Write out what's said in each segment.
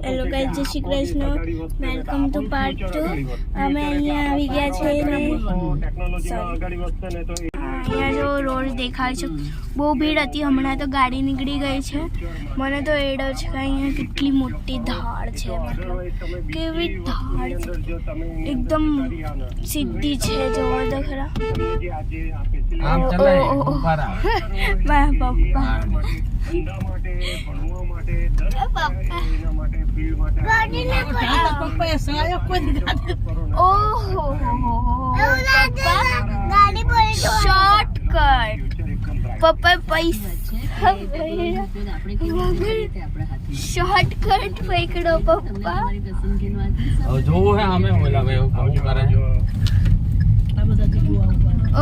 Hello guys, જય Shri Krishna, welcome to part 2। અમે અહીંયા આવી ગયા છે ને અહીંયા જો રોડ દેખાય છે, બહુ ભીડ હતી, હમણાં તો ગાડી નીકળી ગઈ છે। મને તો એડો છે કે અહીંયા કેટલી મોટી ધાડ છે, મતલબ કેવી ધાડ છે, એકદમ સીધી છે, જોવો તો ખરા। શોર્ટકટ પપ્પા પૈસા શોર્ટકટ પકડો પપ્પા।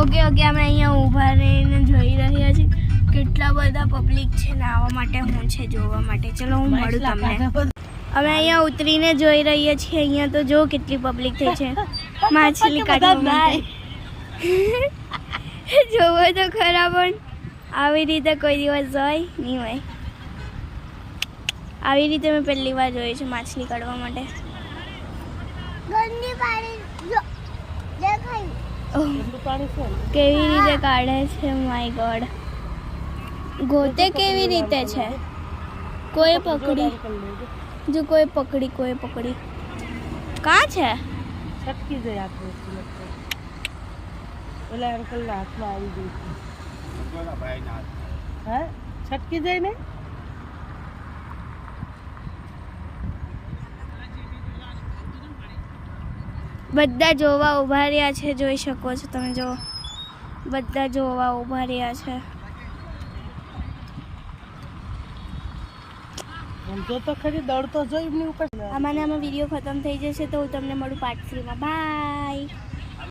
ઓકે ઓકે, અમે અહીંયા ઊભા રહીને જોઈ રહ્યા છીએ કેટલા બધા પબ્લિક છે નાહવા માટે, હું છે જોવા માટે। ચલો હું મળું તમને। અમે અહીંયા ઉતરીને જોઈ રહ્યા છીએ, અહીંયા તો જો કેટલી પબ્લિક થઈ છે માછલી કાઢવા માટે। જોવો તો ખરા, પણ આવી રીતે કોઈ દિવસ હોય નહીં હોય। આવી રીતે મેં પહેલી વાર જોઈ છે માછલી કાઢવા માટે। કેવી રીતે કાઢે છે, માય ગોડ। ગોતે કેવી રીતે છે, કોઈ પકડી જો, કોઈ પકડી કાં છે? છટકી જાય આપણે ઓલા અંકલ ના હાથમાં આવી ગઈ છે। હા, છટકી જાય ને। બધા જોવા ઊભા રહ્યા છે, જોઈ શકો છો તમે, જો બધા જોવા ઊભા રહ્યા છે। જો તો ખરી દોડતો જોઈ એમની ઉપર। આમાં વિડીયો ખતમ થઈ જશે તો હું તમને મળું પાર્ટ 3 માં। બાય।